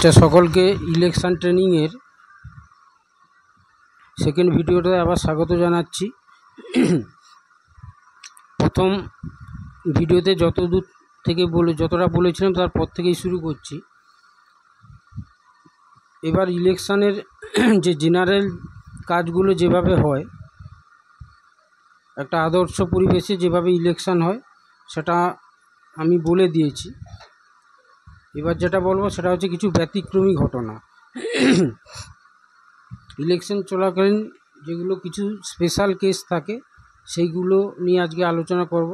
সকলকে ইলেকশন ট্রেনিংয়ের সেকেন্ড ভিডিওতে আবার স্বাগত জানাচ্ছি। প্রথম ভিডিওতে যতটা বলেছিলাম তারপর থেকেই শুরু করছি। এবার ইলেকশনের যে জেনারেল কাজগুলো যেভাবে হয়, একটা আদর্শ পরিবেশে যেভাবে ইলেকশন হয় সেটা আমি বলে দিয়েছি। এবার যেটা বলবো সেটা হচ্ছে কিছু ব্যতিক্রমী ঘটনা। ইলেকশন চলাকালীন যেগুলো কিছু স্পেশাল কেস থাকে সেইগুলো নিয়ে আজকে আলোচনা করব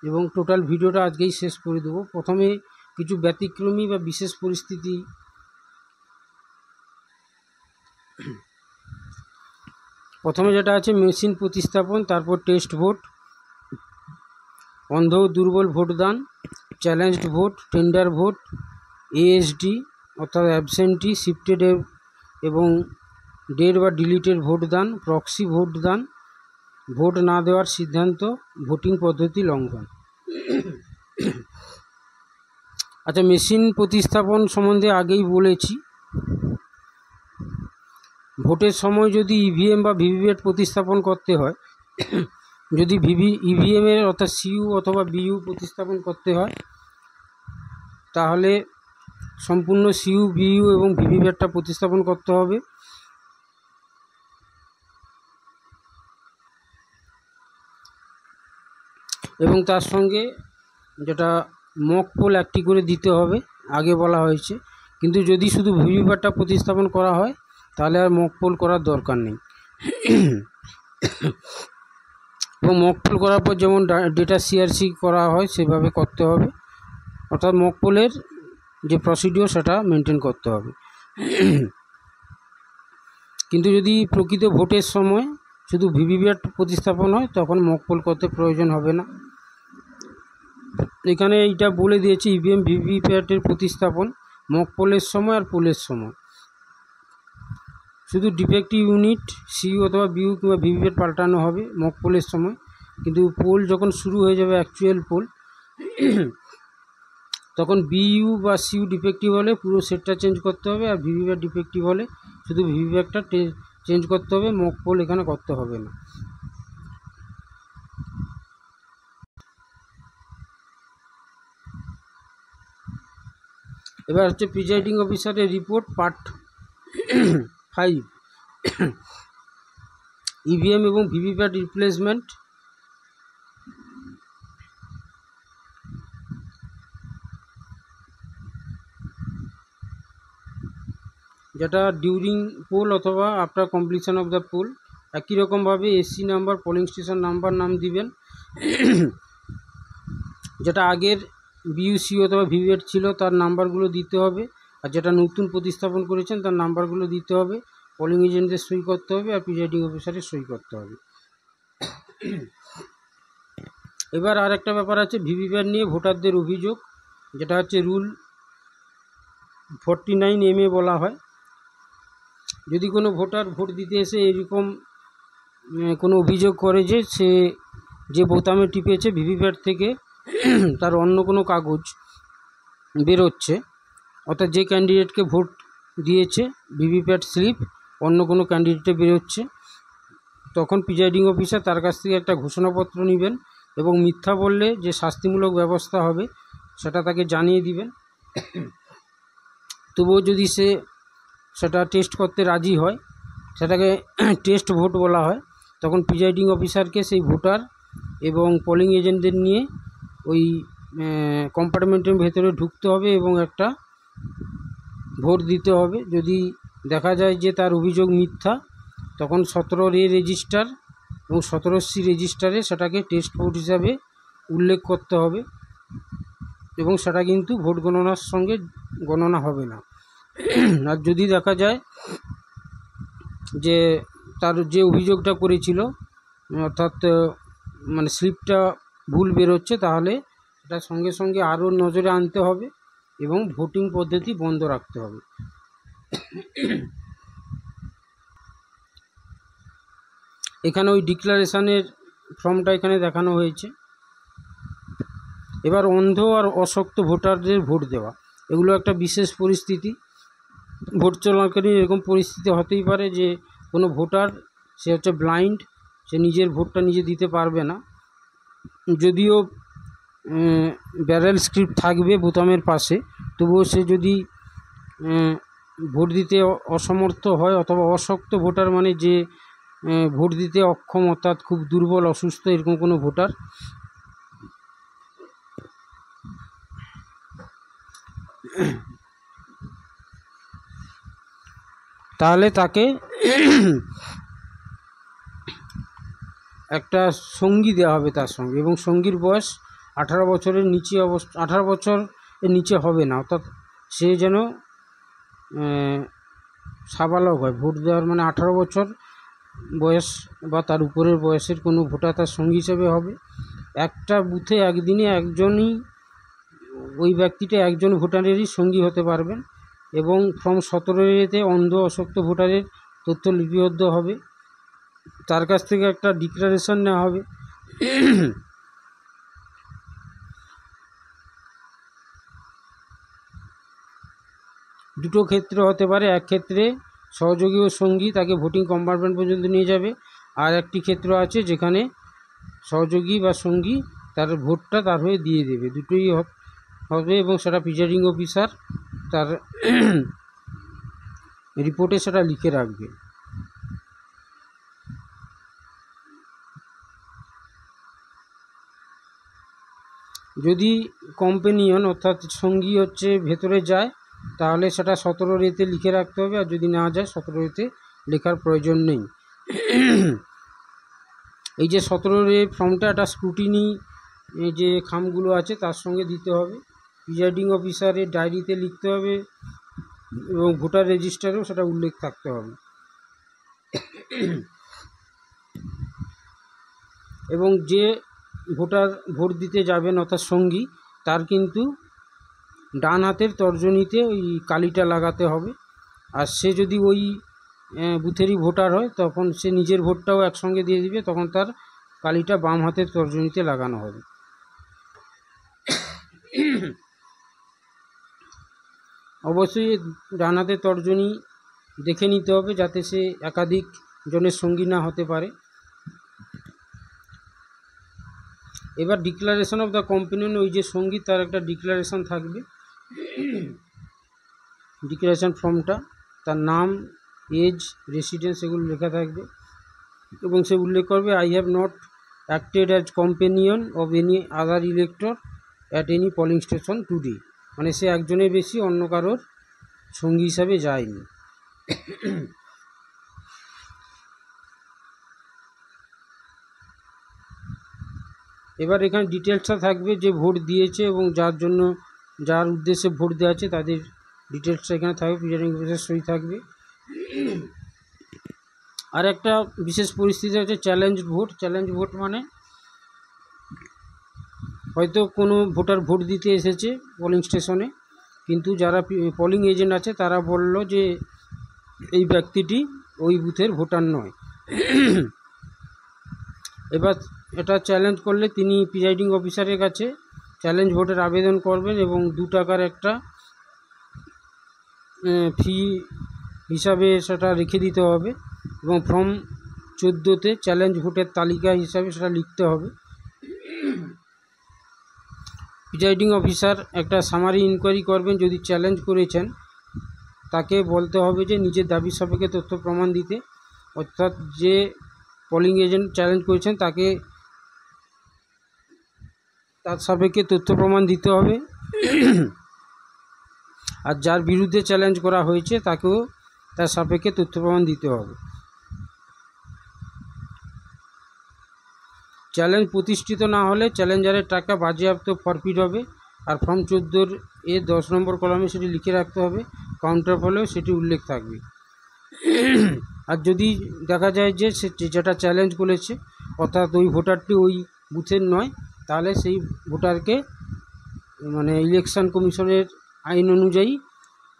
এবং টোটাল ভিডিওটা আজকেই শেষ করে দেবো। প্রথমে কিছু ব্যতিক্রমী বা বিশেষ পরিস্থিতি। প্রথমে যেটা আছে মেশিন প্রতিস্থাপন, তারপর টেস্ট ভোট, অন্ধ ও দুর্বল ভোটদান, challenged vote, tender vote, ASD অর্থাৎ অ্যাবসেন্টি, শিফটেড এবং ডেড বা ডিলিটেড ভোটদান, প্রক্সি ভোটদান, ভোট না দেওয়ার সিদ্ধান্ত, ভোটিং পদ্ধতি লঙ্ঘন। আচ্ছা, মেশিন প্রতিস্থাপন সম্বন্ধে আগেই বলেছি। ভোটের সময় যদি ইভিএম বা ভিভিপ্যাট প্রতিস্থাপন করতে হয়, যদি ইভিএমের অর্থাৎ সিইউ অথবা বিইউ প্রতিস্থাপন করতে হয়, তাহলে সম্পূর্ণ সিইউ, বিইউ এবং ভিভিপ্যাটটা প্রতিস্থাপন করতে হবে। এবং তার সঙ্গে যেটা মক পোল একটি করে দিতে হবে, আগে বলা হয়েছে। কিন্তু যদি শুধু ভিভিপ্যাটটা প্রতিস্থাপন করা হয় তাহলে আর মক পোল করার দরকার নেই। এবং মক পোল করার পর যেমন ডেটা সিআরসি করা হয় সেভাবে করতে হবে, অর্থাৎ মক পোলের যে প্রসিডিওর সেটা মেনটেন করতে হবে। কিন্তু যদি প্রকৃত ভোটের সময় শুধু ভিভিপ্যাট প্রতিস্থাপন হয় তখন মক পোল করতে প্রয়োজন হবে না। এখানে এইটা বলে দিয়েছি, ইভিএম ভিভিপ্যাটের প্রতিস্থাপন মক পোলের সময় আর পোলের সময়। শুধু ডিফেক্টিভ ইউনিট সিইউ অথবা বিইউ কিংবা ভিভিপ্যাট পাল্টানো হবে মক পোলের সময়, কিন্তু পোল যখন শুরু হয়ে যাবে অ্যাকচুয়াল পোল, তখন বিইউ বা সিইউ ডিফেক্টিভ হলে পুরো সেটটা চেঞ্জ করতে হবে, আর ভিভিপ্যাট ডিফেক্টিভ হলে শুধু ভিভিপ্যাটটা চেঞ্জ করতে হবে, মক পোল এখানে করতে হবে না। এবার হচ্ছে প্রিজাইডিং অফিসারের রিপোর্ট পার্ট 5, ইভিএম এবং ভিভিপ্যাট রিপ্লেসমেন্ট। যেটা ডিউরিং পোল অথবা after completion of the poll, একই রকমভাবে এসসি নাম্বার, পোলিং স্টেশন নাম দিবেন। যেটা আগের বিইউসি অথবা ভিভিপ্যাট ছিল তার নাম্বারগুলো দিতে হবে, আর যেটা নতুন প্রতিস্থাপন করেছেন তার নাম্বারগুলো দিতে হবে। পোলিং এজেন্টদের সই করতে হবে আর প্রিজাইডিং অফিসারের সই করতে হবে। এবার আর একটা ব্যাপার আছে ভিভিপ্যাট নিয়ে ভোটারদের অভিযোগ, যেটা হচ্ছে রুল 49 বলা হয়। যদি কোনো ভোটার ভোট দিতে এসে এরকম কোনো অভিযোগ করে যে সে যে বোতামে টিপেছে ভিভিপ্যাট থেকে তার অন্য কোনো কাগজ বেরোচ্ছে, অর্থাৎ যে ক্যান্ডিডেটকে ভোট দিয়েছে ভিভিপ্যাট স্লিপ অন্য কোনো ক্যান্ডিডেটে বেরোচ্ছে, তখন প্রিজাইডিং অফিসার তার কাছ থেকে একটা ঘোষণাপত্র নেবেন এবং মিথ্যা বললে যে শাস্তিমূলক ব্যবস্থা হবে সেটা তাকে জানিয়ে দিবেন। তবুও যদি সে সেটা টেস্ট করতে রাজি হয়, সেটাকে টেস্ট ভোট বলা হয়, তখন প্রিজাইডিং অফিসারকে সেই ভোটার এবং পোলিং এজেন্টদের নিয়ে ওই কম্পার্টমেন্টের ভেতরে ঢুকতে হবে এবং একটা ভোট দিতে হবে। যদি দেখা যায় যে তার অভিযোগ মিথ্যা, তখন 17A রেজিস্টার এবং 17C রেজিস্টারে সেটাকে টেস্ট ভোট হিসাবে উল্লেখ করতে হবে এবং সেটা কিন্তু ভোট গণনার সঙ্গে গণনা হবে না। আর যদি দেখা যায় যে তার যে অভিযোগটা করেছিল অর্থাৎ স্লিপটা ভুল বেরোচ্ছে, তাহলে এটা সঙ্গে সঙ্গে আরও নজরে আনতে হবে এবং ভোটিং পদ্ধতি বন্ধ রাখতে হবে। এখানে ওই ডিক্লারেশনের ফর্মটা এখানে দেখানো হয়েছে। এবার অন্ধ আর অশক্ত ভোটারদের ভোট দেওয়া, এগুলো একটা বিশেষ পরিস্থিতি। ভোট চলাকালীন এরকম পরিস্থিতি হতেই পারে যে কোনো ভোটার সে হচ্ছে ব্লাইন্ড, সে নিজের ভোটটা নিজে দিতে পারবে না, যদিও ব্যারেল স্ক্রিপ্ট থাকবে বোতামের পাশে, তবুও সে যদি ভোট দিতে অসমর্থ হয় অথবা অশক্ত ভোটার মানে যে ভোট দিতে অক্ষম অর্থাৎ খুব দুর্বল অসুস্থ এরকম কোনো ভোটার, তাহলে তাকে একটা সঙ্গী দেওয়া হবে তার সঙ্গে, এবং সঙ্গীর বয়স 18 বছরের নিচে 18 বছরের নিচে হবে না, অর্থাৎ সে যেন সাবালক হয়। ভোট দেওয়ার মানে 18 বছর বয়স বা তার উপরের বয়সের কোনো ভোটার তার সঙ্গী হিসেবে হবে। একটা বুথে একদিনে একজনই, ওই ব্যক্তিটা একজন ভোটারেরই সঙ্গী হতে পারবেন, এবং ফর্ম 17-তে অন্ধ অশক্ত ভোটারের তথ্য লিপিবদ্ধ হবে, তার কাছ থেকে একটা ডিক্লারেশন নেওয়া হবে। দুটো ক্ষেত্রে হতে পারে, এক ক্ষেত্রে সহযোগী ও সঙ্গী তাকে ভোটিং কম্পার্টমেন্ট পর্যন্ত নিয়ে যাবে, আর একটি ক্ষেত্র আছে যেখানে সহযোগী বা সঙ্গী তার ভোটটা তার হয়ে দিয়ে দেবে, দুটোই হবে, এবং সেটা প্রিজাইডিং অফিসার তার রিপোর্টে সেটা লিখে রাখবে। যদি কম্পেনিয়ন অর্থাৎ সঙ্গী হচ্ছে ভেতরে যায় তাহলে সেটা 17-তে লিখে রাখতে হবে, আর যদি না যায় 17-তে লেখার প্রয়োজন নেই। এই যে 17-এ ফর্মটা একটা স্ক্রুটিনি যে খামগুলো আছে তার সঙ্গে দিতে হবে, প্রিজাইডিং অফিসারের ডায়েরিতে লিখতে হবে, এবং ভোটার রেজিস্টারেও সেটা উল্লেখ থাকতে হবে। এবং যে ভোটার ভোট দিতে যাবেন অর্থাৎ সঙ্গী, তার কিন্তু ডান হাতের তর্জনীতে ওই কালিটা লাগাতে হবে, আর সে যদি ওই বুথেরই ভোটার হয় তখন সে নিজের ভোটটাও একসঙ্গে দিয়ে দিবে, তখন তার কালিটা বাম হাতের তর্জনীতে লাগানো হবে। অবশ্যই ডান হাতের তর্জনী দেখে নিতে হবে যাতে সে একাধিক জনের সঙ্গী না হতে পারে। এবার ডিক্লারেশন অফ দ্য কম্পেনিয়ন, ওই যে সঙ্গী তার একটা ডিক্লারেশন থাকবে, ডিক্লারেশন ফর্মটা তার নাম, এজ, রেসিডেন্স এগুলো লেখা থাকবে, এবং সে উল্লেখ করবে I have not acted as companion of any other elector at any polling station today, মানে সে একজনের বেশি অন্য কারোর সঙ্গী হিসাবে যায়নি। এবার এখানে ডিটেলসটা থাকবে যে ভোট দিয়েছে এবং যার উদ্দেশ্যে ভোট দেওয়া আছে তাদের ডিটেলসটা এখানে থাকবে, প্রিজাইডিং অফিসার সই থাকবে। আর একটা বিশেষ পরিস্থিতি হচ্ছে চ্যালেঞ্জ ভোট। চ্যালেঞ্জ ভোট মানে হয়তো কোনো ভোটার ভোট দিতে এসেছে পোলিং স্টেশনে, কিন্তু যারা পোলিং এজেন্ট আছে তারা বলল যে এই ব্যক্তিটি ওই বুথের ভোটার নয়। এবার এটা চ্যালেঞ্জ করলে তিনি প্রিজাইডিং অফিসারের কাছে চ্যালেঞ্জ ভোটের আবেদন করবেন, এবং 2 টাকার একটা ফি হিসাবে সেটা রেখে দিতে হবে, এবং ফর্ম 14-তে চ্যালেঞ্জ ভোটের তালিকা হিসাবে সেটা লিখতে হবে। প্রিজাইডিং অফিসার একটা সামারি ইনকোয়ারি করবেন, যদি চ্যালেঞ্জ করেছেন তাকে বলতে হবে যে নিজের দাবি সাপেক্ষে তথ্য প্রমাণ দিতে, অর্থাৎ যে পোলিং এজেন্ট চ্যালেঞ্জ করেছেন তাকে তার সাপেক্ষে তথ্য প্রমাণ দিতে হবে, আর যার বিরুদ্ধে চ্যালেঞ্জ করা হয়েছে তাকেও তার সাপেক্ষে তথ্য প্রমাণ দিতে হবে। চ্যালেঞ্জ প্রতিষ্ঠিত না হলে চ্যালেঞ্জারের টাকা বাজেয়াপ্ত ফরফিট হবে, আর ফর্ম 14-এর 10 নম্বর কলামে সেটি লিখে রাখতে হবে, কাউন্টার ফলেও সেটি উল্লেখ থাকবে। আর যদি দেখা যায় যে সে যেটা চ্যালেঞ্জ করেছে অর্থাৎ ওই ভোটারটি ওই বুথের নয়, তাহলে সেই ভোটারকে মানে ইলেকশন কমিশনের আইন অনুযায়ী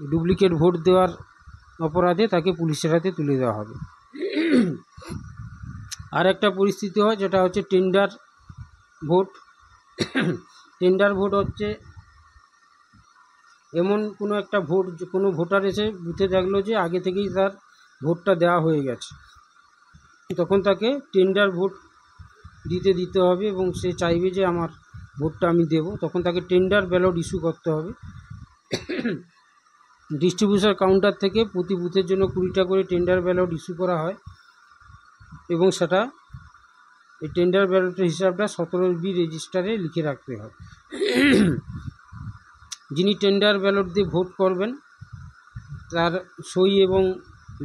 ডুপ্লিকেট ভোট দেওয়ার অপরাধে তাকে পুলিশের হাতে তুলে দেওয়া হবে। আর একটা পরিস্থিতি হয় যেটা হচ্ছে টেন্ডার ভোট। টেন্ডার ভোট হচ্ছে এমন কোনো একটা কোনো ভোটার এসে বুথে দেখলো যে আগে থেকেই তার ভোটটা দেওয়া হয়ে গেছে, তখন তাকে টেন্ডার ভোট দিতে হবে এবং সে চাইবে যে আমার ভোটটা আমি দেব, তখন তাকে টেন্ডার ব্যালট ইস্যু করতে হবে। ডিস্ট্রিবিউশন কাউন্টার থেকে প্রতি বুথের জন্য 20টা করে টেন্ডার ব্যালট ইস্যু করা হয় এবং সেটা এই টেন্ডার ব্যালটের হিসাবটা 17B রেজিস্টারে লিখে রাখতে হয়। যিনি টেন্ডার ব্যালট দিয়ে ভোট করবেন তার সই এবং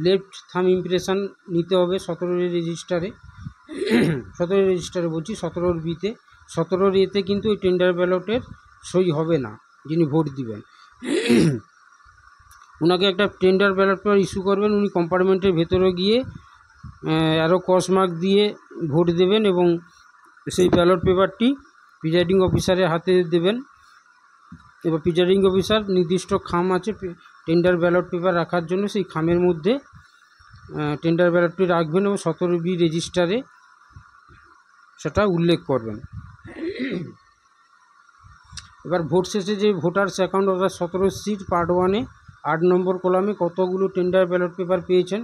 লেফট থাম ইমপ্রেশন নিতে হবে 17 রেজিস্টারে। 17 রেজিস্টারে বলছি, 17Bতে। 17A কিন্তু ওই টেন্ডার ব্যালটের সই হবে না যিনি ভোট দিবেন। ওনাকে একটা টেন্ডার ব্যালট পেপার ইস্যু করবেন, উনি কম্পার্টমেন্টের ভেতরে গিয়ে আরও ক্রস মার্ক দিয়ে ভোট দেবেন এবং সেই ব্যালট পেপারটি প্রিজাইডিং অফিসারের হাতে দেবেন। এবার প্রিজাইডিং অফিসার নির্দিষ্ট খাম আছে টেন্ডার ব্যালট পেপার রাখার জন্য, সেই খামের মধ্যে টেন্ডার ব্যালটটি রাখবেন এবং 17B রেজিস্টারে সেটা উল্লেখ করবেন। এবার ভোট শেষে যে ভোটার্স অ্যাকাউন্ট অর্থাৎ 17 সিট পার্ট 1-এ 8 নম্বর কলামে কতগুলো টেন্ডার ব্যালট পেপার পেয়েছেন,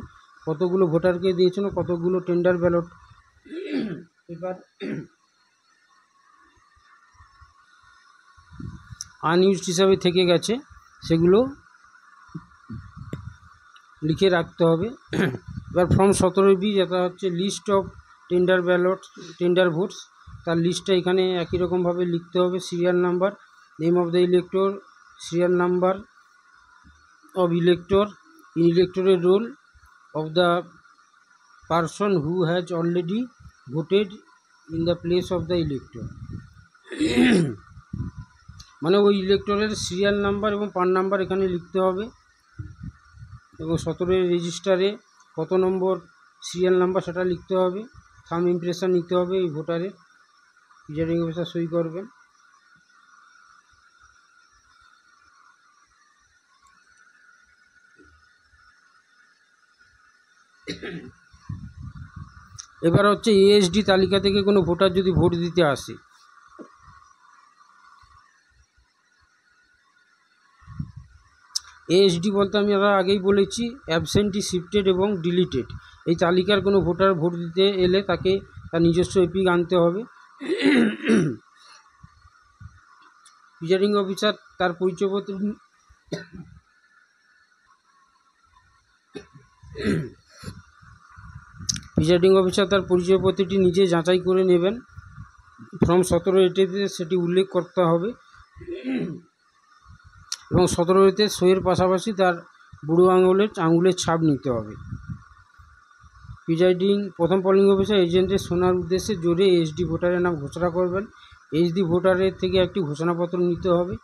কতগুলো ভোটারকে দিয়েছেন ও কতগুলো টেন্ডার ব্যালট পেপার আনইউজড হিসাবে থেকে গেছে সেগুলো লিখে রাখতে হবে। এবার ফর্ম 17B যেটা হচ্ছে list of tender ballot tender votes, তার লিস্টটা এখানে একই রকমভাবে লিখতে হবে। Serial number, name of the elector, serial number of elector, in ইলেক্টরের roll of the person who has already voted in the place of the elector. মানে ওই ইলেক্টরের সিরিয়াল নাম্বার এবং পান নাম্বার এখানে লিখতে হবে এবং 17 রেজিস্টারে কত নম্বর সিরিয়াল নাম্বার সেটা লিখতে হবে। থাম ইমপ্রেশন নিতে হবে এই ভোটারের, প্রিজাইডিং অফিসার সই করবেন। এবার হচ্ছে ASD তালিকা থেকে কোনো ভোটার যদি ভোট দিতে আসে, ASD বলতে আমি আগেই বলেছি অ্যাবসেন্টি, শিফটেড এবং ডিলিটেড। এই তালিকার কোনো ভোটার ভোট দিতে এলে তাকে তার নিজস্ব এপিক আনতে হবে। প্রিজাইডিং অফিসার তার পরিচয়পত্র পরিচয়পত্রটি নিজে যাচাই করে নেবেন। ফর্ম 17A-তে সেটি উল্লেখ করতে হবে এবং 17A-তে সইয়ের পাশাপাশি তার বুড়ো আঙুলের ছাপ নিতে হবে। প্রথম পোলিং অফিসার এজেন্টের শোনার উদ্দেশ্যে জোরে ASD ভোটারের নাম ঘোষণা করবেন। ASD ভোটারের থেকে একটি ঘোষণাপত্র নিতে হবে।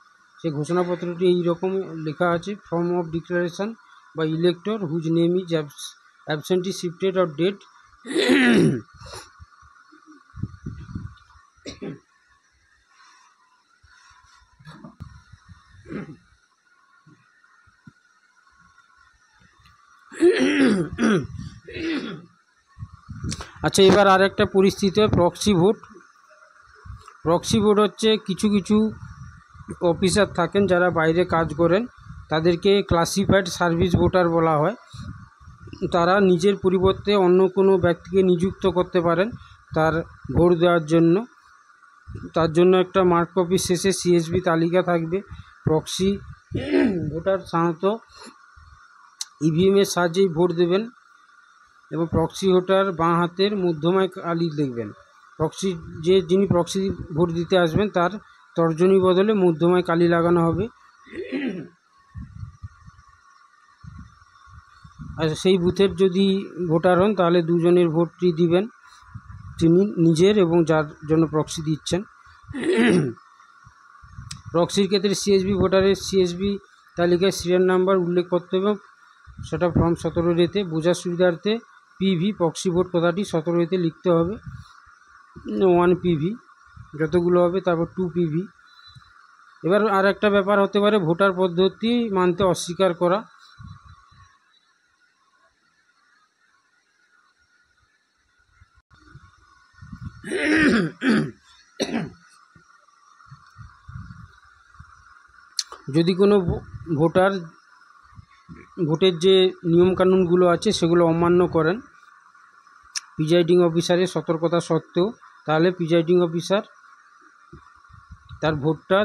সেই ঘোষণাপত্রটি এই রকম লেখা আছে, form of declaration by elector whose name is absentee, shifted or dead. আচ্ছা, এবার আর একটা পরিস্থিতি হয় প্রক্সি ভোট। প্রক্সি ভোট হচ্ছে কিছু কিছু অফিসার থাকেন যারা বাইরে কাজ করেন, তাদেরকে ক্লাসিফাইড সার্ভিস ভোটার বলা হয়। তারা নিজের পরিবর্তে অন্য কোনো ব্যক্তিকে নিযুক্ত করতে পারেন তার ভোট দেওয়ার জন্য। তার জন্য একটা মার্ক কপির শেষে CSV তালিকা থাকবে। প্রক্সি ভোটার সাধারণত EVM-এর সাহায্যেই ভোট দেবেন এবং প্রক্সি ভোটার বাঁ হাতের মধ্যমায় কালি দেখবেন। যিনি প্রক্সি ভোট দিতে আসবেন তার তর্জনী বদলে মধ্যমায় কালি লাগানো হবে। আর সেই বুথের যদি ভোটার হন তাহলে দুজনের ভোটটি দিবেন, তিনি নিজের এবং যার জন্য প্রক্সি দিচ্ছেন। প্রক্সির ক্ষেত্রে CSV ভোটারের CSV তালিকায় সিরিয়াল নাম্বার উল্লেখ করতে হবে, সেটা ফর্ম 17A-তে। বোঝার সুবিধার্থে PV প্রক্সি ভোট কথাটি 17A-তে লিখতে হবে। 1 PV যতগুলো হবে, তারপর 2 PV। এবার আর একটা ব্যাপার হতে পারে ভোটার পদ্ধতি মানতে অস্বীকার করা। যদি কোনো ভোটের যে নিয়মকানুনগুলো আছে সেগুলো অমান্য করেন প্রিজাইডিং অফিসারের সতর্কতা সত্ত্বেও, তাহলে প্রিজাইডিং অফিসার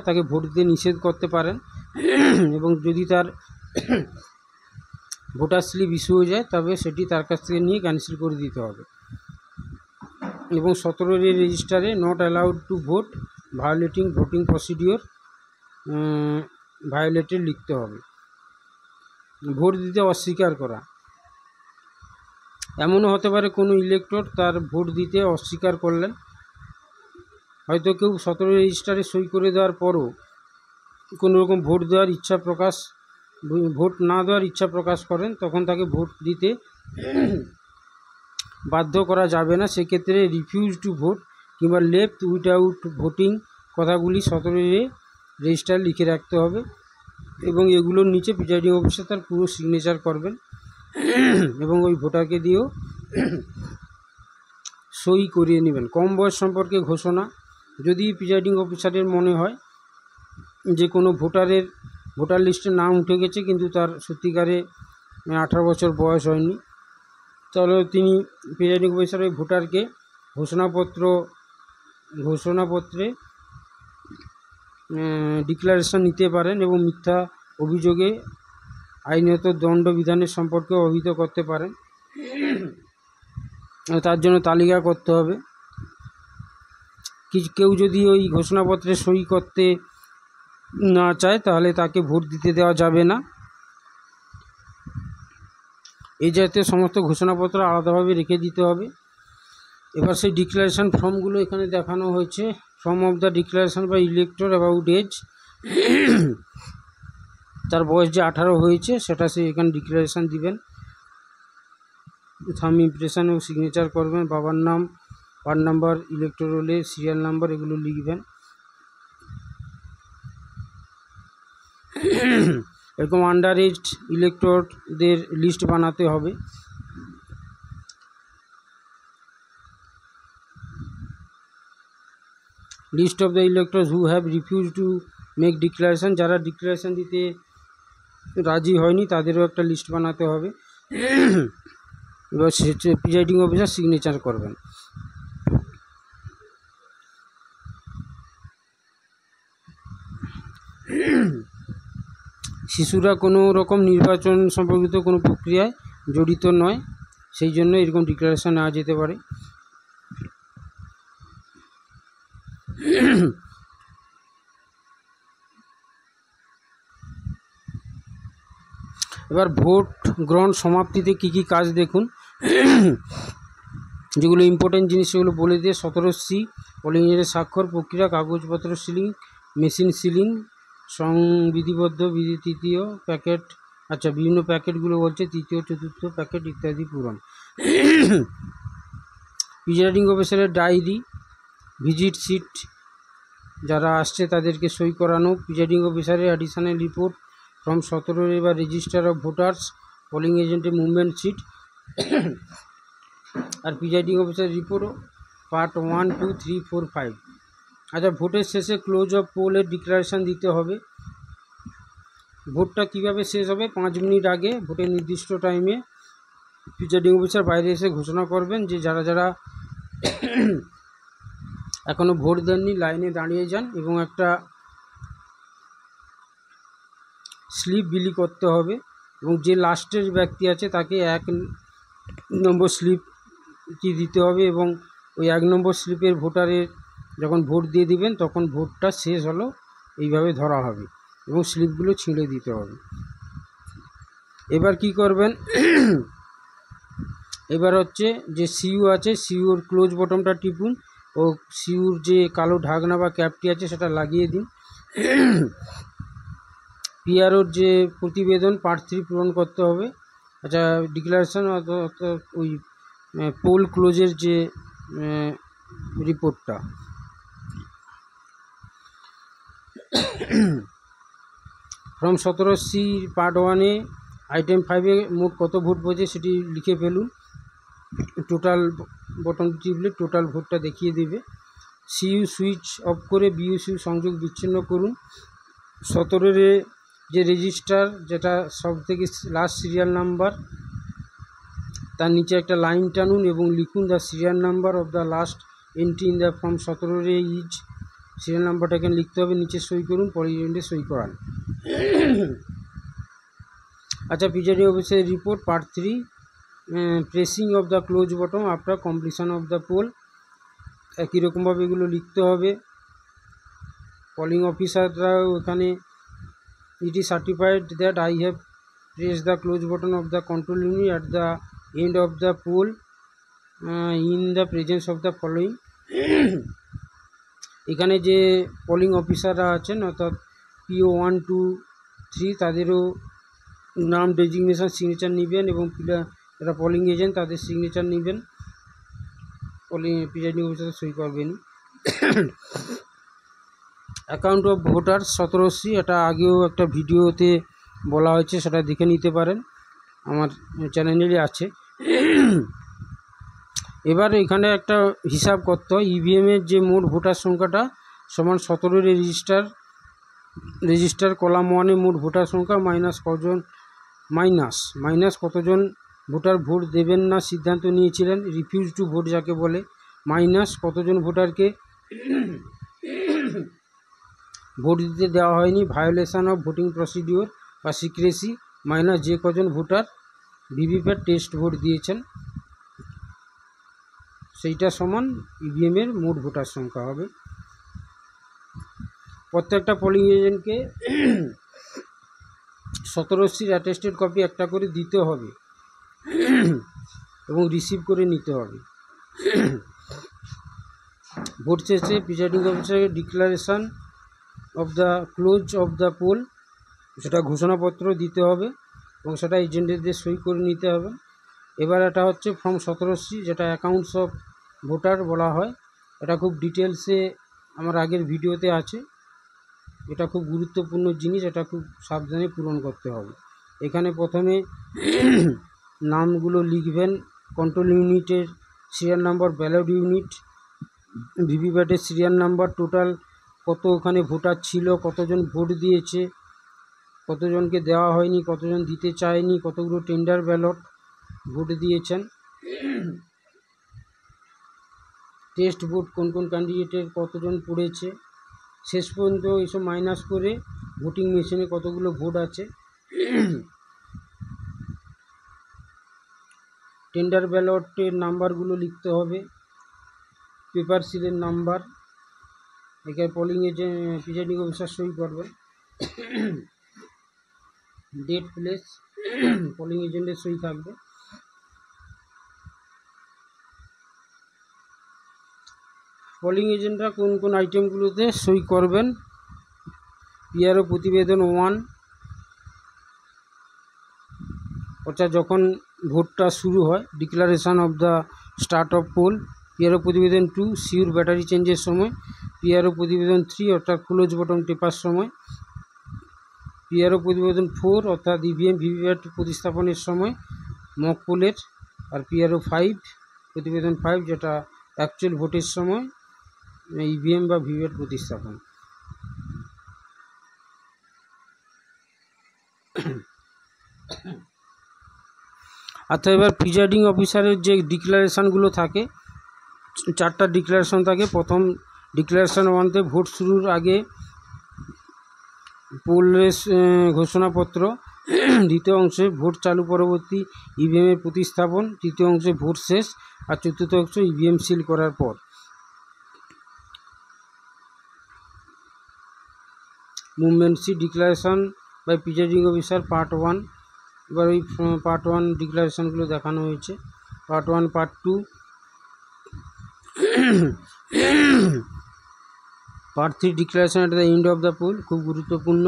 তাকে ভোট দিতে নিষেধ করতে পারেন এবং যদি তার ভোটার স্লিপ ইস্যু হয়ে যায় তবে সেটি তার কাছ থেকে নিয়ে ক্যান্সেল করে দিতে হবে। এবং 17 রেজিস্টারে not allowed to vote violating voting procedure violated লিখতে হবে। ভোট দিতে অস্বীকার করা, এমনও হতে পারে কোনো ইলেক্টর তার ভোট দিতে অস্বীকার করলেন, হয়তো কেউ 17 রেজিস্টারে সই করে দেওয়ার পরও কোনো রকম ভোট না দেওয়ার ইচ্ছা প্রকাশ করেন, তখন তাকে ভোট দিতে বাধ্য করা যাবে না। সেক্ষেত্রে রিফিউজ টু ভোট কিংবা লেফট উইদাউট ভোটিং কথাগুলি 17 রেজিস্টার লিখে রাখতে হবে এবং এগুলোর নিচে প্রিজাইডিং অফিসার তার পুরো সিগনেচার করবেন এবং ওই ভোটারকে দিয়েও সই করিয়ে নেবেন। কম বয়স সম্পর্কে ঘোষণা, যদি প্রিজাইডিং অফিসারের মনে হয় যে কোনো ভোটার লিস্টে নাম উঠে গেছে কিন্তু তার সত্যিকারে 18 বছর বয়স হয়নি, তাহলে তিনি প্রিজাইডিং অফিসার ওই ভোটারকে ঘোষণাপত্রে ডিক্লারেশন নিতে পারেন এবং মিথ্যা অভিযোগে আইনত দণ্ডবিধানের সম্পর্কে অবহিত করতে পারেন। তার জন্য তালিকা করতে হবে। কেউ যদি ওই ঘোষণাপত্রে সই করতে না চায় তাহলে তাকে ভোট দিতে দেওয়া যাবে না। এই জাতীয় সমস্ত ঘোষণাপত্র আলাদাভাবে রেখে দিতে হবে। এবার সেই ডিক্লারেশন ফর্মগুলো এখানে দেখানো হয়েছে। Form of the declaration by elector about age, তার বয়স যে 18 হয়েছে সেটা সে এখানে ডিক্লারেশন দিবেন, থাম্ব ইমপ্রেশন ও সিগনেচার করবেন, বাবার নাম, ওয়ার্ড নাম্বার, ইলেক্টর রোলে সিরিয়াল নাম্বার এগুলো লিখবেন। এরকম আন্ডার এজ ইলেক্টরদের লিস্ট বানাতে হবে। List of the electors who have refuse to make declaration, যারা ডিক্লারেশন দিতে রাজি হয়নি তাদেরও একটা লিস্ট বানাতে হবে। এবার প্রিজাইডিং অফিসার সিগনেচার করবেন। শিশুরা কোনো রকম নির্বাচন সম্পর্কিত কোনো প্রক্রিয়ায় জড়িত নয়, সেই জন্য এরকম ডিক্লারেশন নেওয়া যেতে পারে। এবার ভোট গ্রহণ সমাপ্তিতে কী কী কাজ দেখুন, যেগুলো ইম্পর্টেন্ট জিনিস সেগুলো বলে দিয়ে। 17C পোলিং এজেন্টের স্বাক্ষর প্রক্রিয়া, কাগজপত্র সিলিং, মেশিন সিলিং, সংবিধিবদ্ধ তৃতীয় প্যাকেট, বিভিন্ন প্যাকেটগুলো বলছে তৃতীয় চতুর্থ প্যাকেট ইত্যাদি পূরণ। প্রিজাইডিং অফিসারের ডায়েরি, ভিজিট শিট, যারা আসছে তাদেরকে সই করানো, প্রিজাইডিং অফিসারের অ্যাডিশনাল রিপোর্ট ফ্রম 17 বা রেজিস্টার অফ ভোটার্স, পোলিং এজেন্টের মুভমেন্ট শিট আর প্রিজাইডিং অফিসার রিপোর্ট পার্ট 1, 2, 3, 4, 5। আচ্ছা, ভোটের শেষে ক্লোজ অফ পোলের ডিক্লারেশান দিতে হবে। ভোটটা কীভাবে শেষ হবে, 5 মিনিট আগে ভোটের নির্দিষ্ট টাইমে প্রিজাইডিং অফিসার বাইরে এসে ঘোষণা করবেন যে যারা এখনও ভোট দেননি লাইনে দাঁড়িয়ে যান এবং একটা স্লিপ বিলি করতে হবে এবং যে লাস্টের ব্যক্তি আছে তাকে 1 নম্বর স্লিপটি দিতে হবে এবং ওই 1 নম্বর স্লিপের ভোটারের যখন ভোট দিয়ে দিবেন তখন ভোটটা শেষ হলো এইভাবে ধরা হবে এবং স্লিপগুলো ছিঁড়ে দিতে হবে। এবার কি করবেন, এবার হচ্ছে যে সিইউ আছে সিইউর ক্লোজ বটনটা টিপুন ও সিইউর যে কালো ঢাকনা বা ক্যাপটি আছে সেটা লাগিয়ে দিন। পিআরওর যে প্রতিবেদন পার্ট 3 পূরণ করতে হবে। আচ্ছা, ডিক্লারেশন অর্থাৎ ওই পোল ক্লোজের যে রিপোর্টটা। ফর্ম 17C পার্ট 1-এ আইটেম 5-এ মোট কত ভোট পড়েছে সেটি লিখে ফেলুন। টোটাল বটন টিপলে টোটাল ভোটটা দেখিয়ে দেবে। সিইউ সুইচ অফ করে বিইউসিউ সংযোগ বিচ্ছিন্ন করুন। 17-এ যে রেজিস্টার, যেটা সব থেকে লাস্ট সিরিয়াল নাম্বার, তার নিচে একটা লাইন টানুন এবং লিখুন the serial number of the last entry in the form 17 is. Serial নাম্বারটা এখানে লিখতে হবে, নিচে সই করুন, পলিং এজেন্টে সই করান। আচ্ছা, presiding officer report part 3, pressing of the close button after completion of the poll. একই রকমভাবে এগুলো লিখতে হবে। পোলিং অফিসাররাও এখানে it is certified that I have press the close button of the control unit at the end of the poll in the presence of the following. এখানে যে polling অফিসাররা আছেন অর্থাৎ PO 1, 2, 3 তাদেরও নাম, ডেজিগনেশন, সিগনেচার নেবেন এবং যারা পোলিং এজেন্ট তাদের সিগনেচার নেবেন। প্রিজাইডিং অফিসার সই করবেন। অ্যাকাউন্ট অফ ভোটার 17C, এটা আগেও একটা ভিডিওতে বলা হয়েছে, সেটা দেখে নিতে পারেন, আমার চ্যানেলেই আছে। এবার এখানে একটা হিসাব করতে হয়, ইভিএমের যে মোট ভোটার সংখ্যাটা সমান 17 রেজিস্টার কলাম 1-এ মোট ভোটার সংখ্যা মাইনাস কতজন ভোটার ভোট দেবেন না সিদ্ধান্ত নিয়েছিলেন, রিফিউজ টু ভোট যাকে বলে, মাইনাস কতজন ভোটারকে ভোট দিতে দেওয়া হয়নি, ভায়োলেশন অফ ভোটিং প্রসিডিওর বা সিক্রেসি, মাইনাস যে কজন ভোটার ভিভিপ্যাট টেস্ট ভোট দিয়েছেন, সেইটা সমান ইভিএমের মোট ভোটার সংখ্যা হবে। প্রত্যেকটা পোলিং এজেন্টকে 17C অ্যাটেস্টেড কপি একটা করে দিতে হবে এবং রিসিভ করে নিতে হবে। ভোট শেষে প্রিজাইডিং অফিসারের declaration of the close of the poll, সেটা ঘোষণাপত্র দিতে হবে এবং সেটা এজেন্টদের সই করে নিতে হবে। এবার এটা হচ্ছে ফর্ম 17C, যেটা অ্যাকাউন্টস অফ ভোটার বলা হয়। এটা খুব ডিটেলসে আমার আগের ভিডিওতে আছে। এটা খুব গুরুত্বপূর্ণ জিনিস, এটা খুব সাবধানে পূরণ করতে হবে। এখানে প্রথমে নামগুলো লিখবেন, কন্ট্রোল ইউনিটের সিরিয়াল নাম্বার, ব্যালট ইউনিট, ভিভিপ্যাটের সিরিয়াল নাম্বার, টোটাল কত ওখানে ভোটার ছিল, কতজন ভোট দিয়েছে, কতজনকে দেওয়া হয়নি, কতজন দিতে চায়নি, কতগুলো টেন্ডার ব্যালট ভোট দিয়েছেন, টেস্ট ভোট কোন কোন ক্যান্ডিডেটের কতজন পড়েছে, শেষ পর্যন্ত এইসব মাইনাস করে ভোটিং মেশিনে কতগুলো ভোট আছে, টেন্ডার ব্যালটের নাম্বারগুলো লিখতে হবে, পেপার সিলের নাম্বার, এখানে পোলিং এজেন্ট প্রিজাইডিং অফিসার সই করবেন, ডেট, প্লেস, পোলিং এজেন্টের সই থাকবে। পোলিং এজেন্টরা কোন কোন আইটেমগুলোতে সই করবেন, পিআরও প্রতিবেদন 1, অর্থাৎ যখন ভোটটা শুরু হয়, declaration of the start of poll, PRO প্রতিবেদন 2, সিউর ব্যাটারি চেঞ্জের সময়, পিআরও প্রতিবেদন 3 অর্থাৎ ক্লোজ বটম টেপার সময়, পিআরও প্রতিবেদন 4 অর্থাৎ ইভিএম ভিভিপ্যাট প্রতিস্থাপনের সময় মক পোলের, আর পিআরও 5 প্রতিবেদন 5 যেটা অ্যাকচুয়াল ভোটের সময় ইভিএম বা ভিভিপ্যাট প্রতিস্থাপন। আচ্ছা, এবার প্রিজাইডিং অফিসারের যে ডিক্লারেশানগুলো থাকে, 4টা ডিক্লারেশন থাকে। প্রথম ডিক্লারেশন 1-তে ভোট শুরুর আগে পোলের ঘোষণাপত্র, দ্বিতীয় অংশে ভোট চালু পরবর্তী ইভিএমের প্রতিস্থাপন, তৃতীয় অংশে ভোট শেষ, আর চতুর্থ অংশ ইভিএম সিল করার পর। Movement C declaration by presiding officer part 1। এবার ওই পার্ট 1 ডিক্লারেশনগুলো দেখানো হয়েছে, part 1, part 2, part 3 declaration at the end of the poll, খুব গুরুত্বপূর্ণ।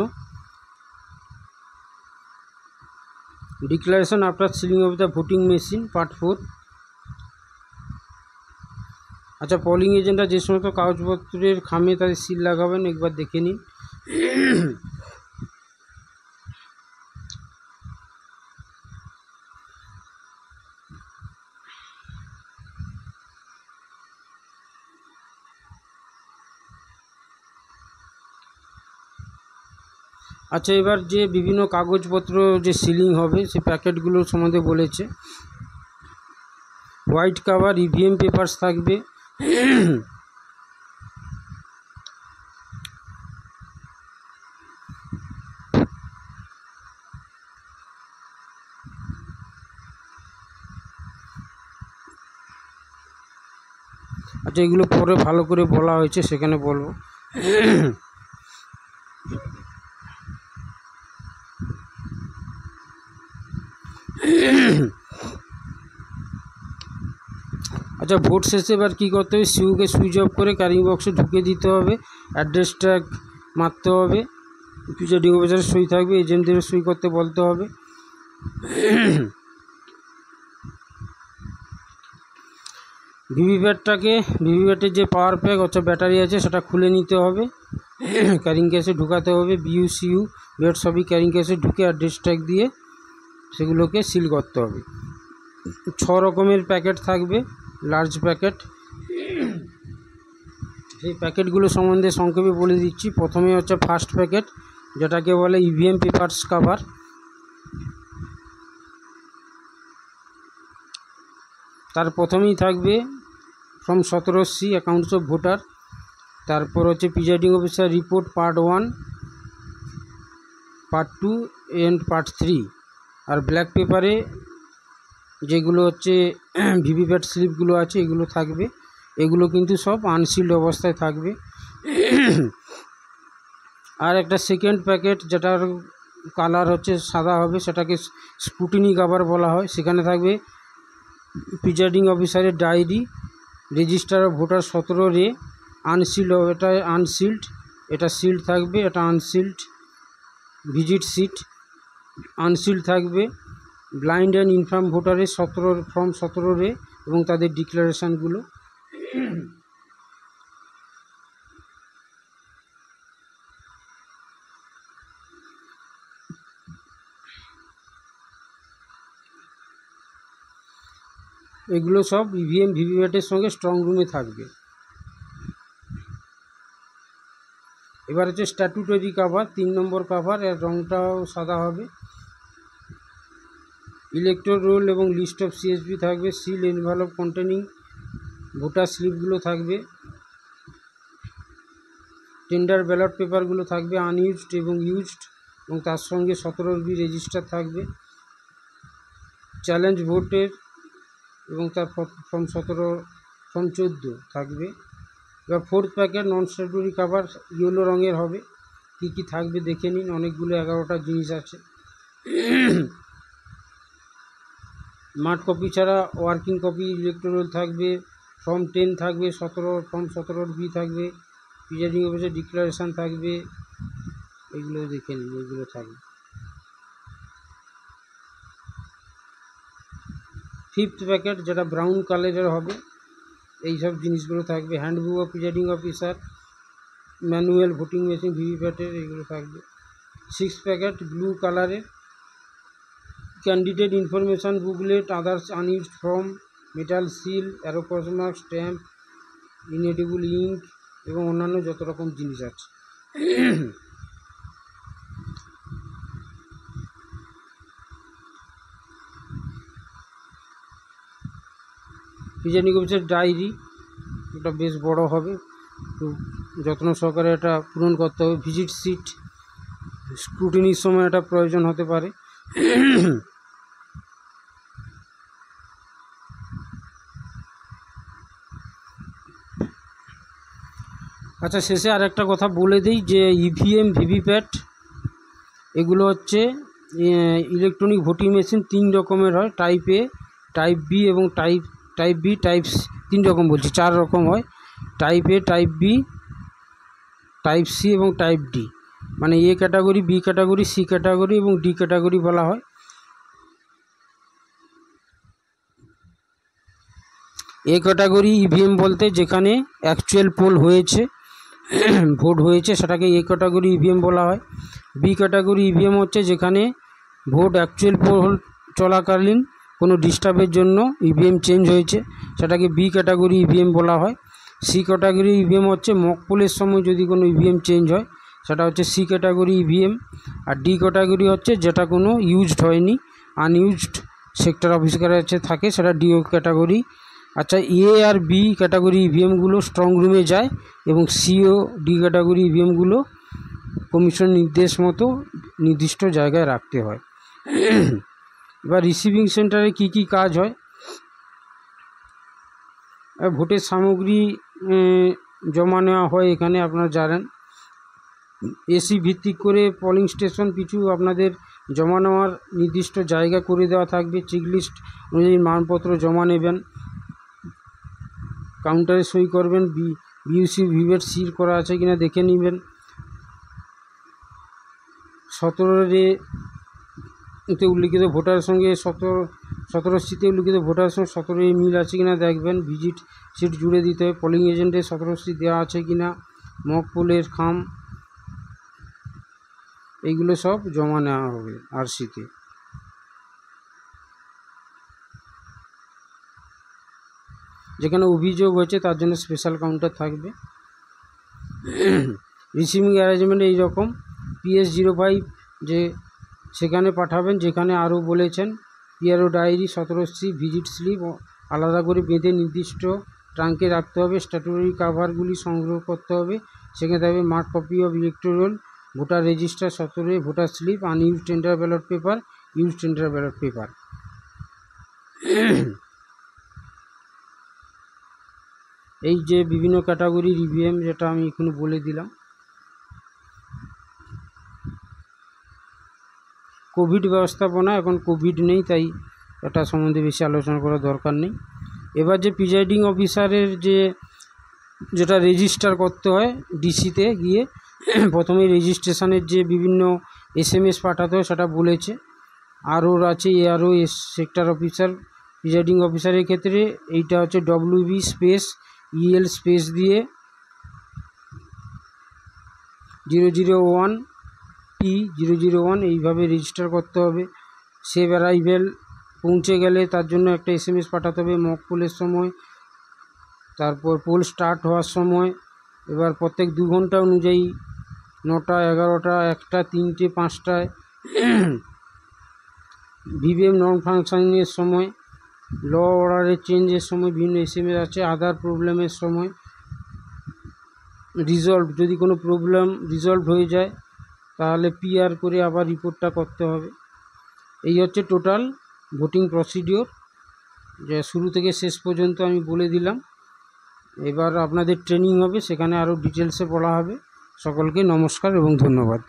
Declaration after sealing of the voting machine, part 4। আচ্ছা, পোলিং এজেন্টরা যে সমস্ত কাগজপত্রের খামে তাদের সিল লাগাবেন একবার দেখে নিন। আচ্ছা, এবার যে বিভিন্ন কাগজপত্র যে সিলিং হবে সেই প্যাকেটগুলোর সম্বন্ধে বলেছে। হোয়াইট কাভার ইভিএম পেপারস থাকবে, আচ্ছা এগুলো পরে ভালো করে বলা হয়েছে, সেখানে বলবো। আচ্ছা, ভোট শেষে এবার কী করতে হবে, সিউকে সুইচ অফ করে ক্যারিং বক্সে ঢুকে দিতে হবে, অ্যাড্রেস ট্যাগ মারতে হবে, প্রিজাইডিং অফিসারের সই থাকবে, এজেন্টদের সই করতে বলতে হবে। ভিভিপ্যাটের যে পাওয়ার প্যাক অর্থাৎ ব্যাটারি আছে সেটা খুলে নিতে হবে, ক্যারিং কেসে ঢুকাতে হবে, বিইউ বেড সবই ক্যারিং কেসে ঢুকে অ্যাড্রেস ট্যাগ দিয়ে সেগুলোকে সিল করতে হবে। 6 রকমের প্যাকেট থাকবে, লার্জ প্যাকেট। সেই প্যাকেটগুলো সম্বন্ধে সংক্ষেপে বলে দিচ্ছি। প্রথমে হচ্ছে ফার্স্ট প্যাকেট, যেটাকে বলে ইভিএম পেপারস কাভার। তার প্রথমেই থাকবে form 17C accounts of voter, তারপর হচ্ছে presiding officer report part 1, part 2 and part 3। আর ব্ল্যাক পেপারে যেগুলো হচ্ছে ভিভিপ্যাট স্লিপগুলো আছে এগুলো থাকবে, এগুলো কিন্তু সব আনসিল্ড অবস্থায় থাকবে। আর একটা সেকেন্ড প্যাকেট যেটার কালার হচ্ছে সাদা হবে, সেটাকে স্ক্রুটিনি কাভার বলা হয়। সেখানে থাকবে প্রিজাইডিং অফিসারের diary, register of voter 17 unsealed, এটা আনসিল্ড, এটা সিল্ড থাকবে, এটা আনসিল্ড। ভিজিট সিট আনসিল্ড থাকবে। ব্লাইন্ড অ্যান্ড ইনফার্ম ভোটারের ফর্ম 17 এবং তাদের ডিক্লারেশানগুলো। এগুলো সব ইভিএম ভিভিপ্যাটের সঙ্গে স্ট্রং রুমে থাকবে। এবার হচ্ছে স্ট্যাটুটরি কাভার, 3 নম্বর কাভার, এর রঙটাও সাদা হবে। ইলেক্টোর রোল এবং লিস্ট অফ সিএসবি থাকবে, সিল এনভেলপ কন্টেনিং ভোটার স্লিপগুলো থাকবে, টেন্ডার ব্যালট পেপারগুলো থাকবে আনইউজড এবং ইউজড, এবং তার সঙ্গে 17B রেজিস্টার থাকবে। চ্যালেঞ্জ ভোটের এবং তার ফর্ম 14 থাকবে। এবার ফোর্থ প্যাকেট নন স্ট্যাটুটরি কাভার ইয়েলো রঙের হবে। কী কী থাকবে দেখে নিন, অনেকগুলো 11টা জিনিস আছে। মাঠ কপি ছাড়া ওয়ার্কিং কপি ইলেকট্রাল থাকবে, ফর্ম 10 থাকবে, ফর্ম 17B থাকবে, প্রিজাইডিং অফিসার ডিক্লারেশান থাকবে, এগুলো দেখে নিন, এগুলো থাকবে। ফিফথ প্যাকেট যেটা ব্রাউন কালারের হবে, এই সব জিনিসগুলো থাকবে। Handbook of presiding officer, manual voting machine ভিভিপ্যাটের, এগুলো থাকবে। সিক্সথ প্যাকেট ব্লু কালারের candidate information booklet, others unused form, metal seal, arrow cross mark, stamp, inedible ink এবং অন্যান্য যত রকম জিনিস আছে। প্রিজাইডিং অফিসার ডায়েরি, এটা বেশ বড় হবে, খুব যত্ন সহকারে এটা পূরণ করতে হবে। ভিজিট সিট, স্ক্রুটিনির সময় এটা প্রয়োজন হতে পারে। আচ্ছা, শেষে আর একটা কথা বলে দিই যে ইভিএম ভিভিপ্যাট এগুলো হচ্ছে ইলেকট্রনিক ভোটিং মেশিন 3 রকমের হয়, টাইপ এ, টাইপ বি এবং টাইপ বি, টাইপ 3 রকম বলছি, 4 রকম হয়। Type A, type B, type C এবং টাইপ ডি, মানে A category, B category, C category এবং ডি ক্যাটাগরি বলা হয়। এ ক্যাটাগরি ইভিএম বলতে যেখানে অ্যাকচুয়াল পোল হয়েছে, ভোট হয়েছে, সেটাকে এ ক্যাটাগরি ইভিএম বলা হয়। বি ক্যাটাগরি ইভিএম হচ্ছে যেখানে ভোট অ্যাকচুয়াল পোল চলাকালীন কোনো ডিস্টার্বের জন্য ইভিএম চেঞ্জ হয়েছে, সেটাকে বি ক্যাটাগরি ইভিএম বলা হয়। সি ক্যাটাগরি ইভিএম হচ্ছে মক পোলের সময় যদি কোনো ইভিএম চেঞ্জ হয়, সেটা হচ্ছে সি ক্যাটাগরি ইভিএম। আর ডি ক্যাটাগরি হচ্ছে যেটা কোনো ইউজড হয়নি, আনইউজড সেক্টর অফিসারের কাছে থাকে, সেটা ডিও ক্যাটাগরি। আচ্ছা, এ আর বি ক্যাটাগরি ইভিএমগুলো স্ট্রং রুমে যায় এবং সি ও ডি ক্যাটাগরি ইভিএমগুলো কমিশন নির্দেশ মতো নির্দিষ্ট জায়গায় রাখতে হয়। এবার রিসিভিং সেন্টারে কি কি কাজ হয়? ভোটের সামগ্রী জমা নেওয়া হয় এখানে, আপনারা জানেন। এসি ভিত্তিক করে পোলিং স্টেশন পিছু আপনাদের জমা নেওয়ার নির্দিষ্ট জায়গা করে দেওয়া থাকবে। চেকলিস্ট অনুযায়ী মানপত্র জমা নেবেন, কাউন্টারে সই করবেন, বিইউসি ভিভেট সিল করা আছে কিনা দেখে নেবেন। 17-তে উল্লিখিত ভোটারের সঙ্গে 17C-তে উল্লিখিত ভোটারের সঙ্গে 17 মিল আছে কিনা দেখবেন। ভিজিট সিট জুড়ে দিতে হবে। পোলিং এজেন্টের 17C দেওয়া আছে কিনা, মক পোলের খাম, এইগুলো সব জমা নেওয়া হবে আরসিতে। যেখানে অভিযোগ হয়েছে তার জন্য স্পেশাল কাউন্টার থাকবে। রিসিভিং অ্যারেঞ্জমেন্ট এই রকম। PS05 যে সেখানে পাঠাবেন, যেখানে আরও বলেছেন PRO diary, 17C, visit slip আলাদা করে বেঁধে নির্দিষ্ট ট্রাঙ্কে রাখতে হবে। স্ট্যাটুটরি কাভারগুলি সংগ্রহ করতে হবে। সেখানে থাকবে mark copy of electoral, voter register, 17 voter slip, unused tender ballot paper, used tender ballot paper. এই যে বিভিন্ন ক্যাটাগরির ইভিএম, যেটা আমি এখানে বলে দিলাম। কোভিড ব্যবস্থাপনা, এখন কোভিড নেই, তাই এটা সম্বন্ধে বেশি আলোচনা করার দরকার নেই। এবার যে প্রিজাইডিং অফিসারের যেটা রেজিস্টার করতে হয় ডিসিতে গিয়ে, প্রথমে রেজিস্ট্রেশনের যে বিভিন্ন SMS পাঠাতে হয় সেটা বলেছে। আরও আছে ARO সেক্টর অফিসার, প্রিজাইডিং অফিসারের ক্ষেত্রে এইটা হচ্ছে WB স্পেস EL স্পেস দিয়ে 001 P001 এইভাবে রেজিস্টার করতে হবে। সেভ অ্যারাইভেল পৌঁছে গেলে তার জন্য একটা SMS পাঠাতে হবে মক পোলের সময়, তারপর পোল স্টার্ট হওয়ার সময়। এবার প্রত্যেক 2 ঘন্টা অনুযায়ী 9টা, 11টা, 1টা, 3টে, 5টায় ভিভিএম নন ফাংশনিংয়ের সময়, ল অর্ডারের চেঞ্জের সময় বিভিন্ন SMS আছে। আদার প্রবলেমের সময়, রিজলভ যদি কোনো প্রবলেম রিজলভ হয়ে যায় তাহলে PR করে আবার রিপোর্টটা করতে হবে। এই হচ্ছে টোটাল ভোটিং প্রসিডিওর, যে শুরু থেকে শেষ পর্যন্ত আমি বলে দিলাম। এবার আপনাদের ট্রেনিং হবে, সেখানে আরও ডিটেলসে বলা হবে। সকলকে নমস্কার এবং ধন্যবাদ।